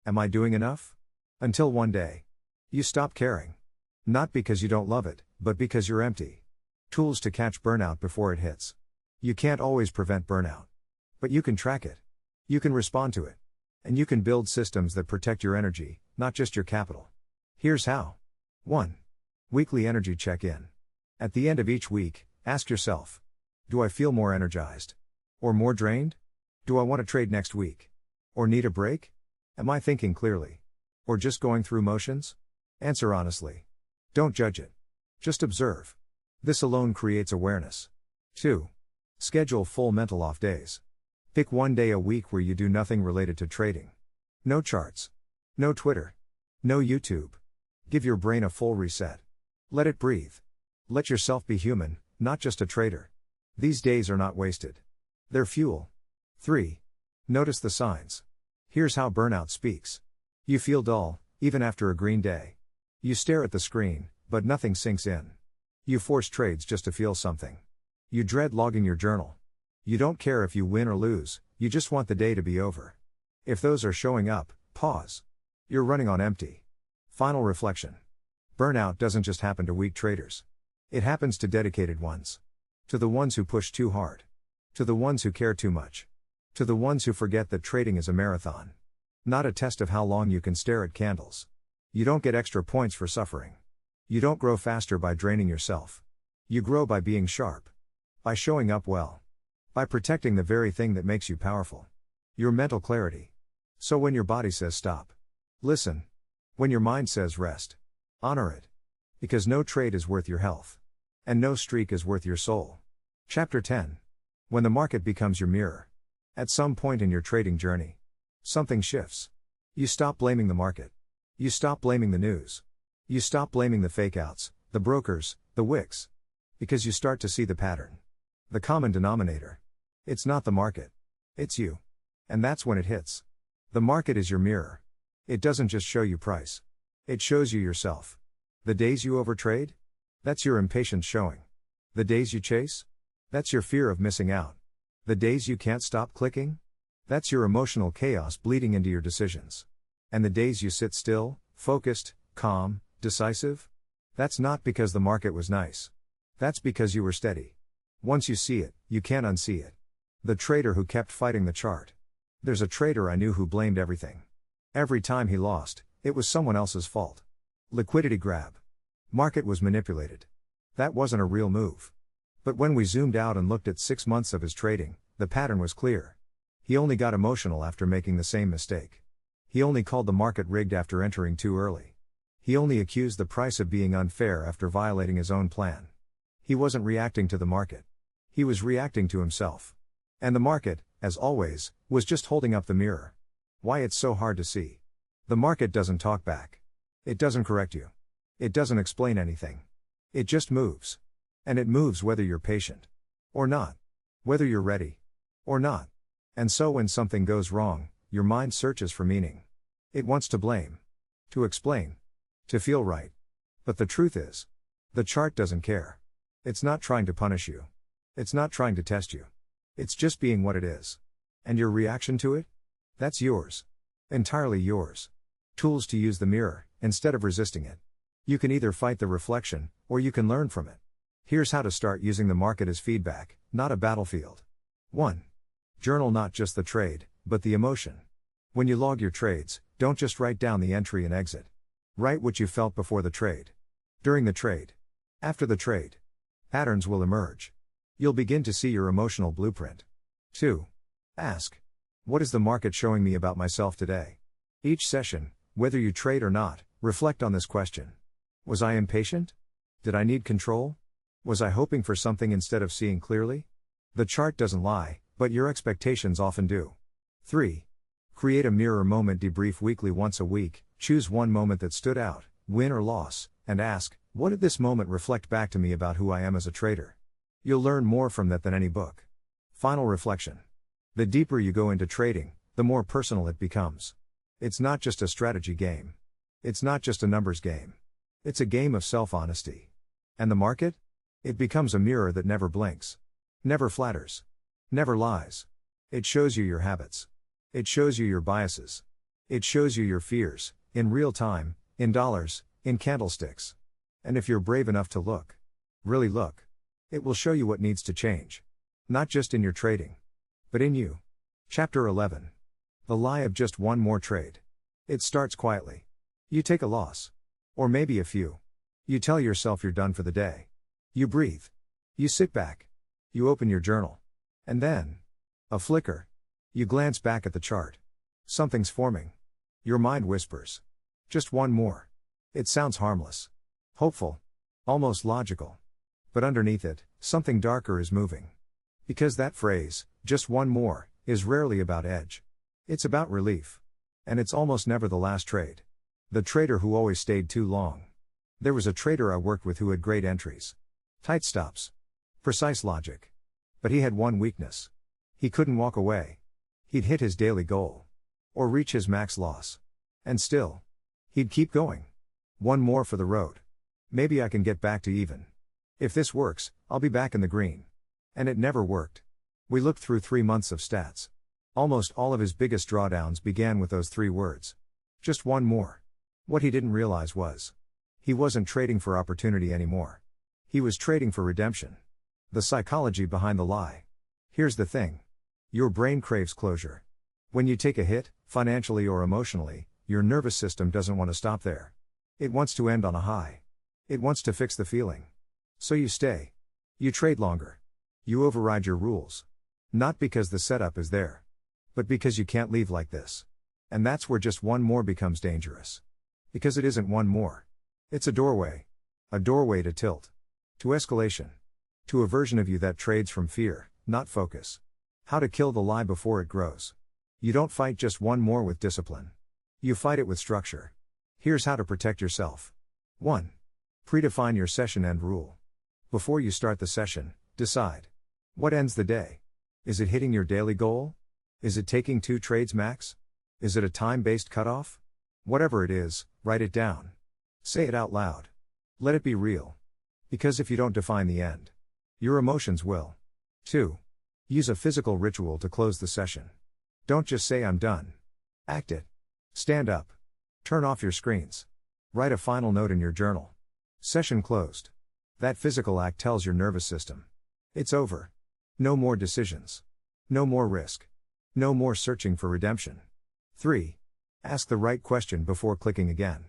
Am I doing enough? Until one day. You stop caring. Not because you don't love it, but because you're empty. Tools to catch burnout before it hits. You can't always prevent burnout. But you can track it. You can respond to it. And you can build systems that protect your energy, not just your capital. Here's how. 1. Weekly energy check-in. At the end of each week, ask yourself. Do I feel more energized? Or more drained? Do I want to trade next week? Or need a break? Am I thinking clearly? Or just going through motions? Answer honestly. Don't judge it. Just observe. This alone creates awareness. 2. Schedule full mental off days. Pick one day a week where you do nothing related to trading. No charts. No Twitter. No YouTube. Give your brain a full reset. Let it breathe. Let yourself be human, not just a trader. These days are not wasted. They're fuel. 3. Notice the signs. Here's how burnout speaks. You feel dull, even after a green day. You stare at the screen, but nothing sinks in. You force trades just to feel something. You dread logging your journal. You don't care if you win or lose, you just want the day to be over. If those are showing up, pause. You're running on empty. Final reflection. Burnout doesn't just happen to weak traders. It happens to dedicated ones. To the ones who push too hard. To the ones who care too much. To the ones who forget that trading is a marathon. Not a test of how long you can stare at candles. You don't get extra points for suffering. You don't grow faster by draining yourself. You grow by being sharp. By showing up well. By protecting the very thing that makes you powerful. Your mental clarity. So when your body says stop, listen. When your mind says rest, honor it. Because no trade is worth your health. And no streak is worth your soul. Chapter 10. When the market becomes your mirror. At some point in your trading journey, something shifts. You stop blaming the market. You stop blaming the news. You stop blaming the fake-outs, the brokers, the wicks. Because you start to see the pattern. The common denominator. It's not the market. It's you. And that's when it hits. The market is your mirror. It doesn't just show you price. It shows you yourself. The days you overtrade? That's your impatience showing. The days you chase? That's your fear of missing out. The days you can't stop clicking? That's your emotional chaos bleeding into your decisions. And the days you sit still, focused, calm, decisive? That's not because the market was nice. That's because you were steady. Once you see it, you can't unsee it. The trader who kept fighting the chart. There's a trader I knew who blamed everything. Every time he lost, it was someone else's fault. Liquidity grab. Market was manipulated. That wasn't a real move. But when we zoomed out and looked at 6 months of his trading, the pattern was clear. He only got emotional after making the same mistake. He only called the market rigged after entering too early. He only accused the price of being unfair after violating his own plan. He wasn't reacting to the market. He was reacting to himself. And the market, as always, was just holding up the mirror. Why it's so hard to see. The market doesn't talk back. It doesn't correct you. It doesn't explain anything. It just moves. And it moves whether you're patient. Or not. Whether you're ready. Or not. And so when something goes wrong, your mind searches for meaning. It wants to blame. To explain. To feel right. But the truth is, the chart doesn't care. It's not trying to punish you. It's not trying to test you. It's just being what it is. And your reaction to it? That's yours. Entirely yours. Tools to use the mirror, instead of resisting it. You can either fight the reflection, or you can learn from it. Here's how to start using the market as feedback, not a battlefield. 1. Journal not just the trade, but the emotion. When you log your trades, don't just write down the entry and exit. Write what you felt before the trade. During the trade. After the trade. Patterns will emerge. You'll begin to see your emotional blueprint. 2. Ask. What is the market showing me about myself today? Each session, whether you trade or not, reflect on this question. Was I impatient? Did I need control? Was I hoping for something instead of seeing clearly? The chart doesn't lie, but your expectations often do. 3. Create a mirror moment debrief weekly once a week, choose one moment that stood out, win or loss, and ask, what did this moment reflect back to me about who I am as a trader? You'll learn more from that than any book. Final reflection. The deeper you go into trading, the more personal it becomes. It's not just a strategy game. It's not just a numbers game. It's a game of self-honesty. And the market? It becomes a mirror that never blinks. Never flatters. Never lies. It shows you your habits. It shows you your biases. It shows you your fears, in real time, in dollars, in candlesticks. And if you're brave enough to look, really look, it will show you what needs to change. Not just in your trading, but in you. Chapter 11. The lie of just one more trade. It starts quietly. You take a loss. Or maybe a few. You tell yourself you're done for the day. You breathe. You sit back. You open your journal. And then, a flicker. You glance back at the chart. Something's forming. Your mind whispers. Just one more. It sounds harmless. Hopeful. Almost logical. But underneath it, something darker is moving. Because that phrase, just one more, is rarely about edge. It's about relief. And it's almost never the last trade. The trader who always stayed too long. There was a trader I worked with who had great entries. Tight stops. Precise logic. But he had one weakness. He couldn't walk away. He'd hit his daily goal. Or reach his max loss. And still. He'd keep going. One more for the road. Maybe I can get back to even. If this works, I'll be back in the green. And it never worked. We looked through 3 months of stats. Almost all of his biggest drawdowns began with those 3 words. Just one more. What he didn't realize was, he wasn't trading for opportunity anymore. He was trading for redemption. The psychology behind the lie. Here's the thing. Your brain craves closure. When you take a hit, financially or emotionally, your nervous system doesn't want to stop there. It wants to end on a high. It wants to fix the feeling. So you stay. You trade longer. You override your rules. Not because the setup is there. But because you can't leave like this. And that's where just one more becomes dangerous. Because it isn't one more. It's a doorway. A doorway to tilt. To escalation. To a version of you that trades from fear, not focus. How to kill the lie before it grows. You don't fight just one more with discipline. You fight it with structure. Here's how to protect yourself. 1. Predefine your session end rule. Before you start the session, decide. What ends the day? Is it hitting your daily goal? Is it taking 2 trades max? Is it a time-based cutoff? Whatever it is, write it down. Say it out loud. Let it be real. Because if you don't define the end, your emotions will. 2. Use a physical ritual to close the session. Don't just say I'm done. Act it. Stand up. Turn off your screens. Write a final note in your journal. Session closed. That physical act tells your nervous system. It's over. No more decisions. No more risk. No more searching for redemption. 3. Ask the right question before clicking again.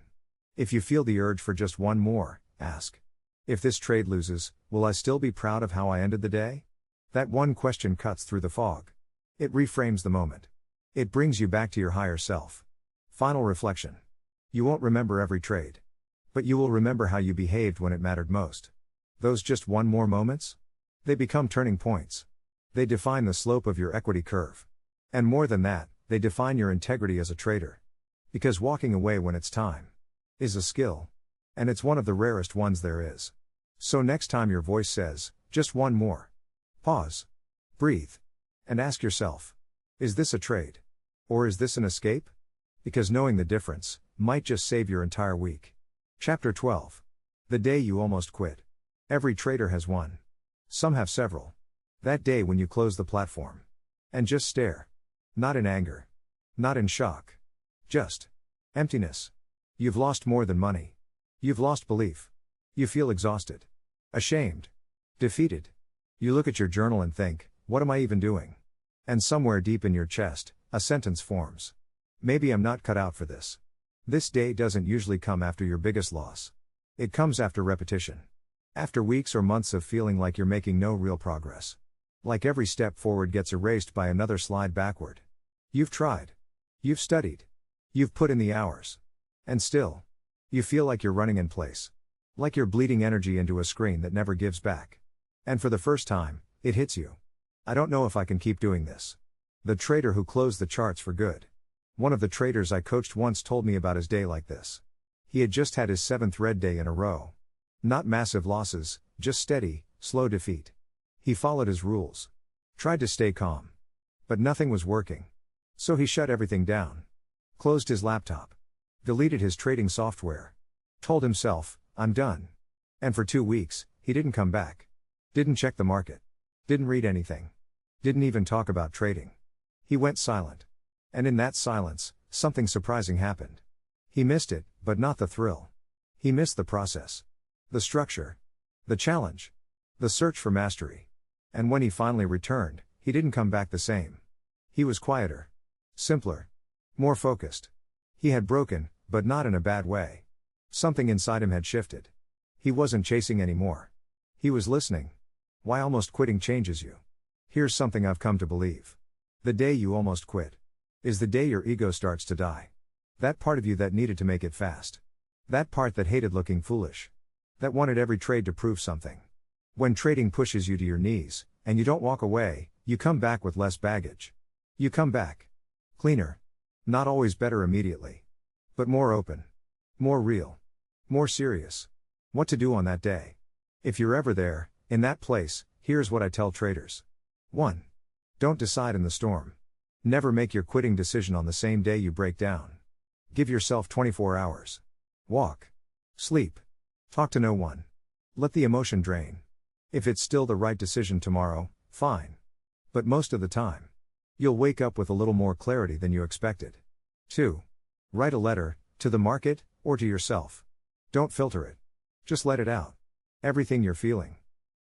If you feel the urge for just one more, ask. If this trade loses, will I still be proud of how I ended the day? That one question cuts through the fog. It reframes the moment. It brings you back to your higher self. Final reflection. You won't remember every trade. But you will remember how you behaved when it mattered most. Those just one more moments? They become turning points. They define the slope of your equity curve. And more than that, they define your integrity as a trader. Because walking away when it's time is a skill. And it's one of the rarest ones there is. So next time your voice says, just one more. Pause. Breathe. And ask yourself, is this a trade? Or is this an escape? Because knowing the difference might just save your entire week. Chapter 12. The day you almost quit. Every trader has one. Some have several. That day when you close the platform. And just stare. Not in anger. Not in shock. Just emptiness. You've lost more than money. You've lost belief. You feel exhausted. Ashamed. Defeated. You look at your journal and think, what am I even doing? And somewhere deep in your chest, a sentence forms. Maybe I'm not cut out for this. This day doesn't usually come after your biggest loss. It comes after repetition. After weeks or months of feeling like you're making no real progress. Like every step forward gets erased by another slide backward. You've tried. You've studied. You've put in the hours. And still, you feel like you're running in place. Like you're bleeding energy into a screen that never gives back. And for the first time, it hits you. I don't know if I can keep doing this. The trader who closed the charts for good. One of the traders I coached once told me about his day like this. He had just had his 7th red day in a row. Not massive losses, just steady, slow defeat. He followed his rules. Tried to stay calm. But nothing was working. So he shut everything down. Closed his laptop. Deleted his trading software. Told himself, I'm done. And for 2 weeks, he didn't come back. Didn't check the market. Didn't read anything. Didn't even talk about trading. He went silent. And in that silence, something surprising happened. He missed it, but not the thrill. He missed the process. The structure. The challenge. The search for mastery. And when he finally returned, he didn't come back the same. He was quieter. Simpler. More focused. He had broken, but not in a bad way. Something inside him had shifted. He wasn't chasing anymore. He was listening. Why almost quitting changes you. Here's something I've come to believe. The day you almost quit is the day your ego starts to die. That part of you that needed to make it fast. That part that hated looking foolish. That wanted every trade to prove something. When trading pushes you to your knees, and you don't walk away, you come back with less baggage. You come back. Cleaner. Not always better immediately. But more open. More real. More serious. What to do on that day? If you're ever there, in that place, here's what I tell traders. 1. Don't decide in the storm. Never make your quitting decision on the same day you break down. Give yourself 24 hours. Walk. Sleep. Talk to no one. Let the emotion drain. If it's still the right decision tomorrow, fine. But most of the time, you'll wake up with a little more clarity than you expected. 2. Write a letter, to the market, or to yourself. Don't filter it. Just let it out. Everything you're feeling.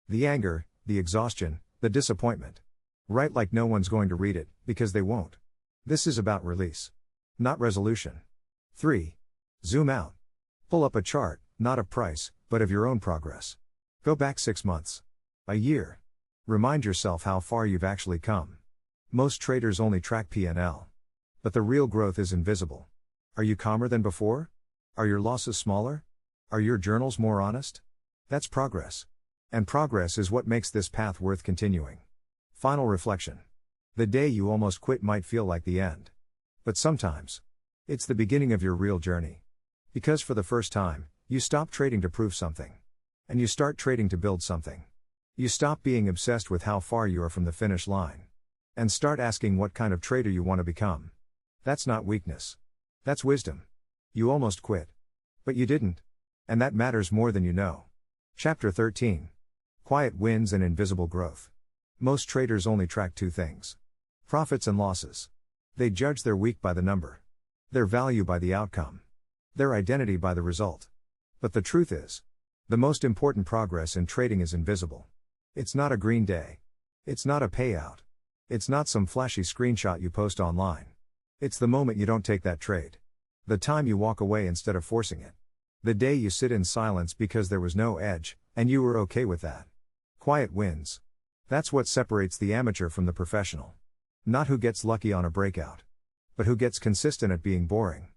The anger, the exhaustion, the disappointment. Write like no one's going to read it, because they won't. This is about release, not resolution. 3. Zoom out. Pull up a chart, not of price, but of your own progress. Go back 6 months. A year. Remind yourself how far you've actually come. Most traders only track P&L. But the real growth is invisible. Are you calmer than before? Are your losses smaller? Are your journals more honest? That's progress. And progress is what makes this path worth continuing. Final reflection. The day you almost quit might feel like the end. But sometimes, it's the beginning of your real journey. Because for the first time, you stop trading to prove something. And you start trading to build something. You stop being obsessed with how far you are from the finish line. And start asking what kind of trader you want to become. That's not weakness. That's wisdom. You almost quit. But you didn't. And that matters more than you know. Chapter 13. Quiet wins and invisible growth. Most traders only track 2 things. Profits and losses. They judge their week by the number. Their value by the outcome. Their identity by the result. But the truth is, the most important progress in trading is invisible. It's not a green day. It's not a payout. It's not some flashy screenshot you post online. It's the moment you don't take that trade. The time you walk away instead of forcing it. The day you sit in silence because there was no edge, and you were okay with that. Quiet wins. That's what separates the amateur from the professional. Not who gets lucky on a breakout. But who gets consistent at being boring.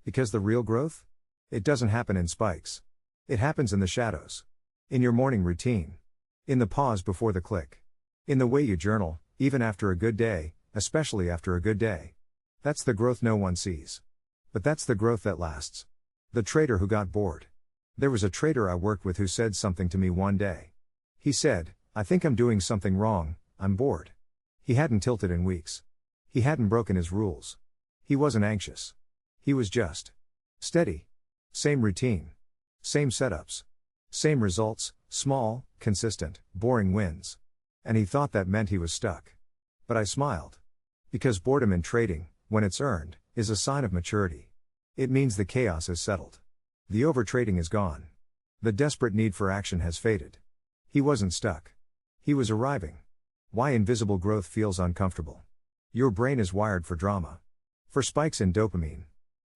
Because the real growth? It doesn't happen in spikes. It happens in the shadows. In your morning routine. In the pause before the click. In the way you journal, even after a good day, especially after a good day. That's the growth no one sees. But that's the growth that lasts. The trader who got bored. There was a trader I worked with who said something to me one day. He said, "I think I'm doing something wrong, I'm bored." He hadn't tilted in weeks. He hadn't broken his rules. He wasn't anxious. He was just steady. Same routine. Same setups. Same results, small, consistent, boring wins. And he thought that meant he was stuck. But I smiled. Because boredom in trading, when it's earned, is a sign of maturity. It means the chaos is settled. The overtrading is gone. The desperate need for action has faded. He wasn't stuck. He was arriving. Why invisible growth feels uncomfortable. Your brain is wired for drama. For spikes in dopamine.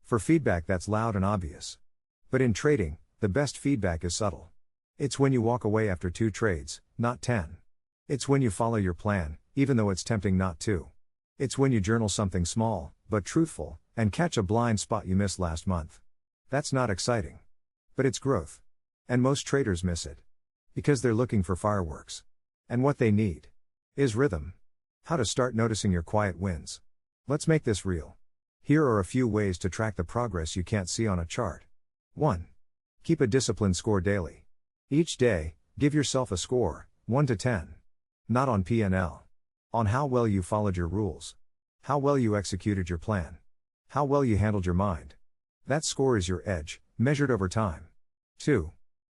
For feedback that's loud and obvious. But in trading, the best feedback is subtle. It's when you walk away after 2 trades, not 10. It's when you follow your plan, even though it's tempting not to. It's when you journal something small, but truthful, and catch a blind spot you missed last month. That's not exciting. But it's growth. And most traders miss it. Because they're looking for fireworks. And what they need is rhythm. How to start noticing your quiet wins. Let's make this real. Here are a few ways to track the progress you can't see on a chart. 1. Keep a disciplined score daily. Each day, give yourself a score, 1 to 10. Not on P&L. On how well you followed your rules. How well you executed your plan. How well you handled your mind. That score is your edge, measured over time. 2.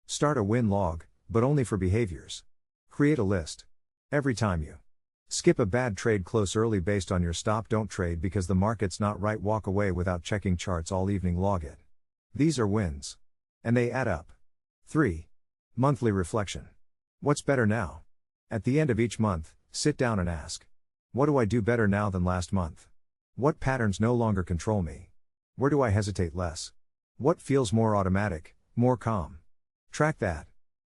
Start a win log, but only for behaviors. Create a list. Every time you skip a bad trade close early based on your stop, don't trade because the market's not right, walk away without checking charts all evening, log it. These are wins. And they add up. 3. Monthly reflection. What's better now? At the end of each month, sit down and ask. What do I do better now than last month? What patterns no longer control me? Where do I hesitate less? What feels more automatic, more calm? Track that.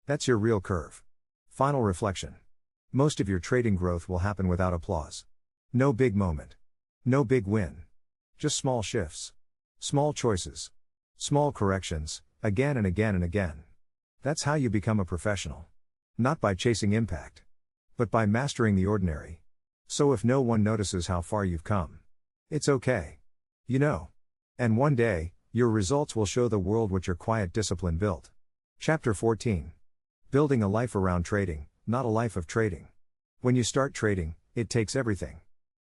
That's your real curve. Final reflection. Most of your trading growth will happen without applause. No big moment. No big win. Just small shifts. Small choices. Small corrections, again and again and again. That's how you become a professional. Not by chasing impact. But by mastering the ordinary. So if no one notices how far you've come, it's okay. You know. And one day, your results will show the world what your quiet discipline built. Chapter 14. Building a life around trading, not a life of trading. When you start trading, it takes everything.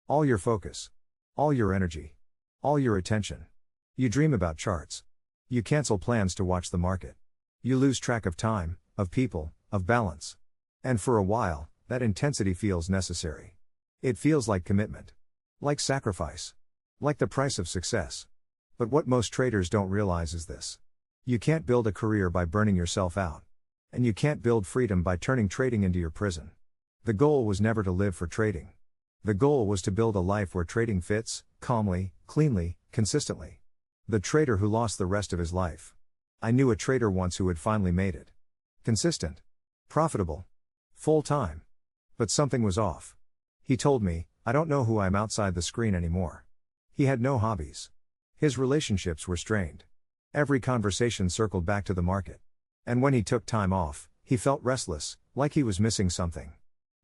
All your focus. All your energy. All your attention. You dream about charts. You cancel plans to watch the market. You lose track of time, of people, of balance. And for a while, that intensity feels necessary. It feels like commitment. Like sacrifice. Like the price of success. But what most traders don't realize is this. You can't build a career by burning yourself out. And you can't build freedom by turning trading into your prison. The goal was never to live for trading. The goal was to build a life where trading fits, calmly, cleanly, consistently. The trader who lost the rest of his life. I knew a trader once who had finally made it. Consistent. Profitable. Full time. But something was off. He told me, I don't know who I am outside the screen anymore. He had no hobbies. His relationships were strained. Every conversation circled back to the market. And when he took time off, he felt restless, like he was missing something.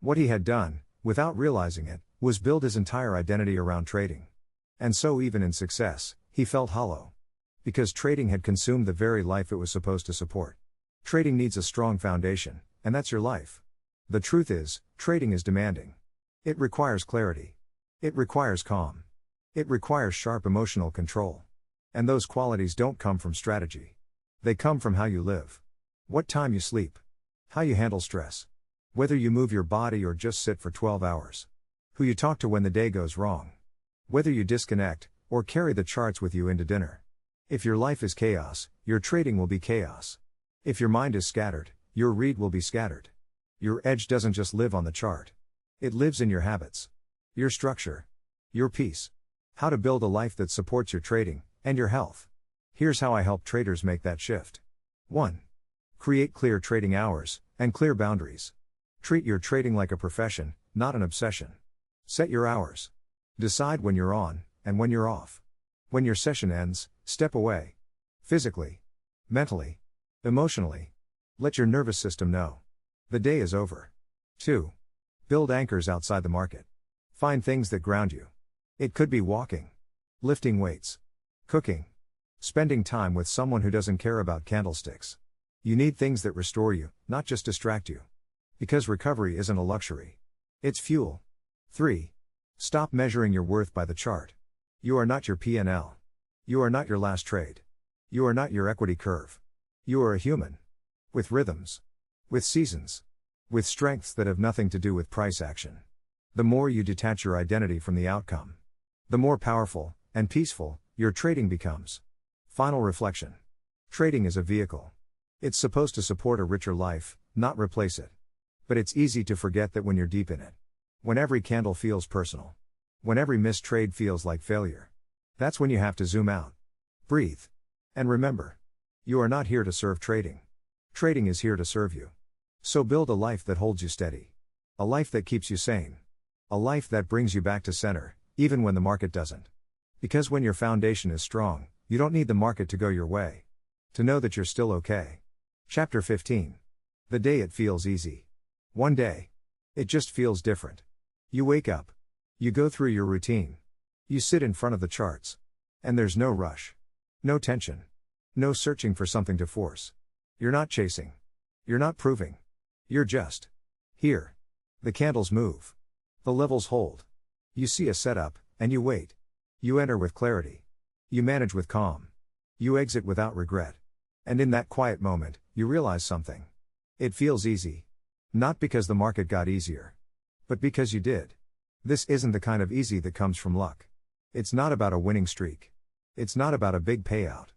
What he had done, without realizing it, was build his entire identity around trading. And so even in success, he felt hollow. Because trading had consumed the very life it was supposed to support. Trading needs a strong foundation, and that's your life. The truth is, trading is demanding. It requires clarity. It requires calm. It requires sharp emotional control. And those qualities don't come from strategy. They come from how you live. What time you sleep. How you handle stress. Whether you move your body or just sit for 12 hours. Who you talk to when the day goes wrong. Whether you disconnect, or carry the charts with you into dinner. If your life is chaos, your trading will be chaos. If your mind is scattered, your read will be scattered. Your edge doesn't just live on the chart. It lives in your habits. Your structure. Your peace. How to build a life that supports your trading, and your health. Here's how I help traders make that shift. 1. Create clear trading hours, and clear boundaries. Treat your trading like a profession, not an obsession. Set your hours. Decide when you're on, and when you're off. When your session ends, step away. Physically. Mentally. Emotionally. Let your nervous system know. The day is over. 2. Build anchors outside the market. Find things that ground you. It could be walking. Lifting weights. Cooking. Spending time with someone who doesn't care about candlesticks. You need things that restore you, not just distract you. Because recovery isn't a luxury. It's fuel. 3. Stop measuring your worth by the chart. You are not your P&L. You are not your last trade. You are not your equity curve. You are a human. With rhythms. With seasons. With strengths that have nothing to do with price action. The more you detach your identity from the outcome, the more powerful, and peaceful, your trading becomes. Final reflection. Trading is a vehicle. It's supposed to support a richer life, not replace it. But it's easy to forget that when you're deep in it. When every candle feels personal. When every missed trade feels like failure. That's when you have to zoom out. Breathe. And remember. You are not here to serve trading. Trading is here to serve you. So build a life that holds you steady. A life that keeps you sane. A life that brings you back to center, even when the market doesn't. Because when your foundation is strong, you don't need the market to go your way. To know that you're still okay. Chapter 15. The day it feels easy. One day. It just feels different. You wake up. You go through your routine. You sit in front of the charts. And there's no rush. No tension. No searching for something to force. You're not chasing. You're not proving. You're just here. The candles move. The levels hold. You see a setup, and you wait. You enter with clarity. You manage with calm. You exit without regret. And in that quiet moment, you realize something. It feels easy. Not because the market got easier. But because you did. This isn't the kind of easy that comes from luck. It's not about a winning streak. It's not about a big payout.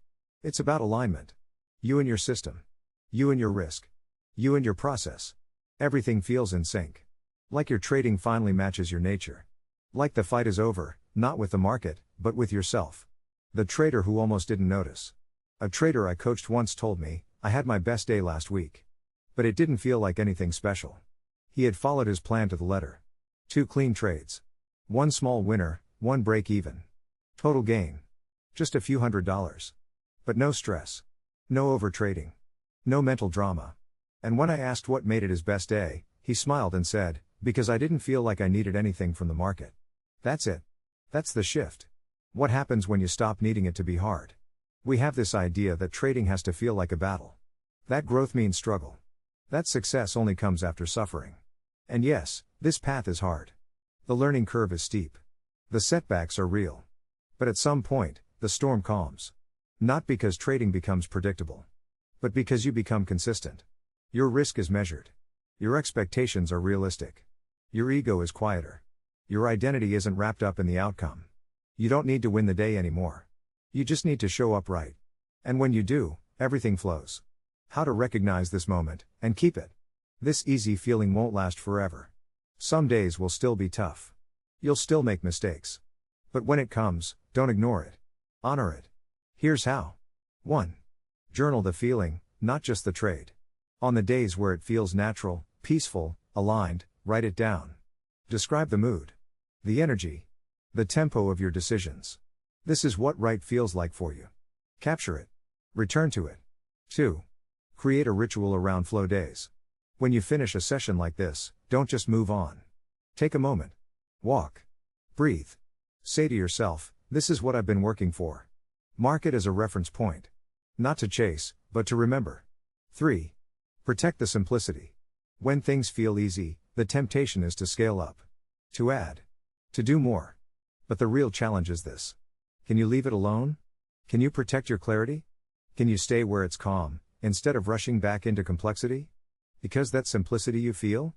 It's about alignment. You and your system. You and your risk. You and your process. Everything feels in sync. Like your trading finally matches your nature. Like the fight is over, not with the market, but with yourself. The trader who almost didn't notice. A trader I coached once told me, I had my best day last week. But it didn't feel like anything special. He had followed his plan to the letter. 2 clean trades. 1 small winner, 1 break even. Total gain. Just a few $100s. But no stress. No overtrading. No mental drama. And when I asked what made it his best day, he smiled and said, because I didn't feel like I needed anything from the market. That's it. That's the shift. What happens when you stop needing it to be hard? We have this idea that trading has to feel like a battle. That growth means struggle. That success only comes after suffering. And yes, This path is hard. The learning curve is steep. The setbacks are real. But at some point, the storm calms. Not because trading becomes predictable, but because you become consistent. Your risk is measured. Your expectations are realistic. Your ego is quieter. Your identity isn't wrapped up in the outcome. You don't need to win the day anymore. You just need to show up right. And when you do, everything flows. How to recognize this moment, and keep it. This easy feeling won't last forever. Some days will still be tough. You'll still make mistakes. But when it comes, don't ignore it. Honor it. Here's how. 1. Journal the feeling, not just the trade. On the days where it feels natural, peaceful, aligned, write it down. Describe the mood, the energy, the tempo of your decisions. This is what right feels like for you. Capture it. Return to it. 2. Create a ritual around flow days. When you finish a session like this, don't just move on. Take a moment. Walk. Breathe. Say to yourself, this is what I've been working for. Mark it as a reference point. Not to chase, but to remember. 3. Protect the simplicity. When things feel easy, the temptation is to scale up. To add. To do more. But the real challenge is this. Can you leave it alone? Can you protect your clarity? Can you stay where it's calm, instead of rushing back into complexity? Because that simplicity you feel?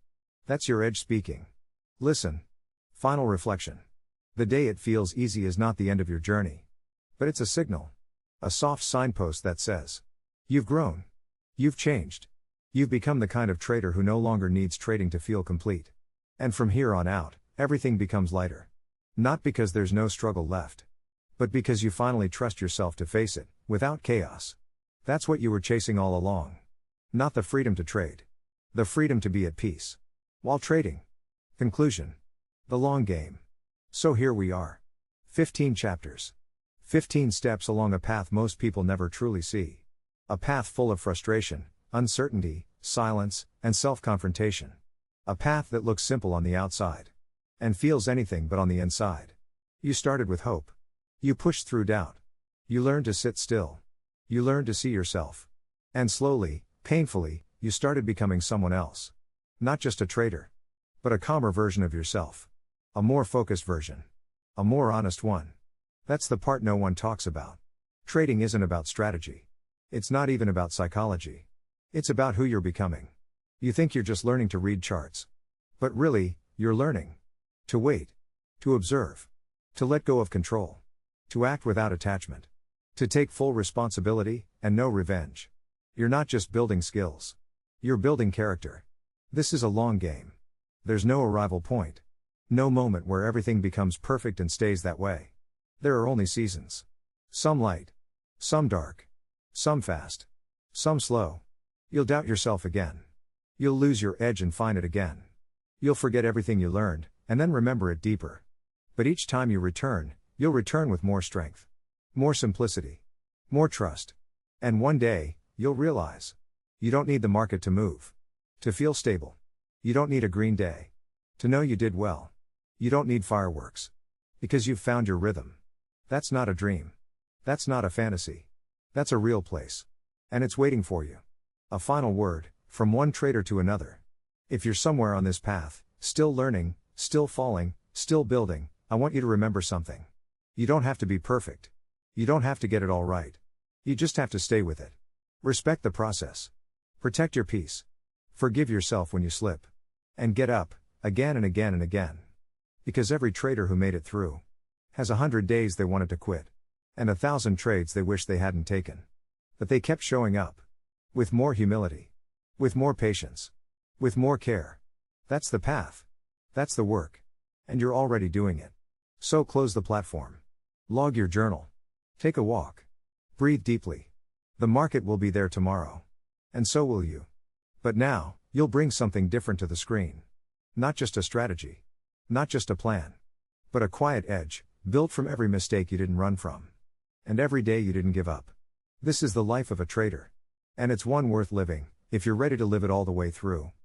That's your edge speaking. Listen. Final reflection. The day it feels easy is not the end of your journey. But it's a signal. A soft signpost that says, you've grown. You've changed. You've become the kind of trader who no longer needs trading to feel complete. And from here on out, everything becomes lighter. Not because there's no struggle left, but because you finally trust yourself to face it, without chaos. That's what you were chasing all along. Not the freedom to trade. The freedom to be at peace. While trading. Conclusion. The long game. So here we are. 15 chapters. 15 steps along a path most people never truly see. A path full of frustration, uncertainty, silence, and self-confrontation. A path that looks simple on the outside. And feels anything but on the inside. You started with hope. You pushed through doubt. You learned to sit still. You learned to see yourself. And slowly, painfully, you started becoming someone else. Not just a trader. But a calmer version of yourself. A more focused version. A more honest one. That's the part no one talks about. Trading isn't about strategy. It's not even about psychology. It's about who you're becoming. You think you're just learning to read charts. But really, you're learning. To wait. To observe. To let go of control. To act without attachment. To take full responsibility, and no revenge. You're not just building skills. You're building character. This is a long game. There's no arrival point. No moment where everything becomes perfect and stays that way. There are only seasons. Some light. Some dark. Some fast. Some slow. You'll doubt yourself again. You'll lose your edge and find it again. You'll forget everything you learned, and then remember it deeper. But each time you return, you'll return with more strength. More simplicity. More trust. And one day, you'll realize. You don't need the market to move. To feel stable. You don't need a green day. To know you did well. You don't need fireworks. Because you've found your rhythm. That's not a dream. That's not a fantasy. That's a real place. And it's waiting for you. A final word, from one trader to another. If you're somewhere on this path, still learning, still falling, still building, I want you to remember something. You don't have to be perfect. You don't have to get it all right. You just have to stay with it. Respect the process. Protect your peace. Forgive yourself when you slip. And get up, again and again and again. Because every trader who made it through has 100 days they wanted to quit. And 1,000 trades they wish they hadn't taken. But they kept showing up. With more humility. With more patience. With more care. That's the path. That's the work. And you're already doing it. So close the platform. Log your journal. Take a walk. Breathe deeply. The market will be there tomorrow. And so will you. But now, you'll bring something different to the screen. Not just a strategy. Not just a plan. But a quiet edge, built from every mistake you didn't run from. And every day you didn't give up. This is the life of a trader. And it's one worth living, if you're ready to live it all the way through.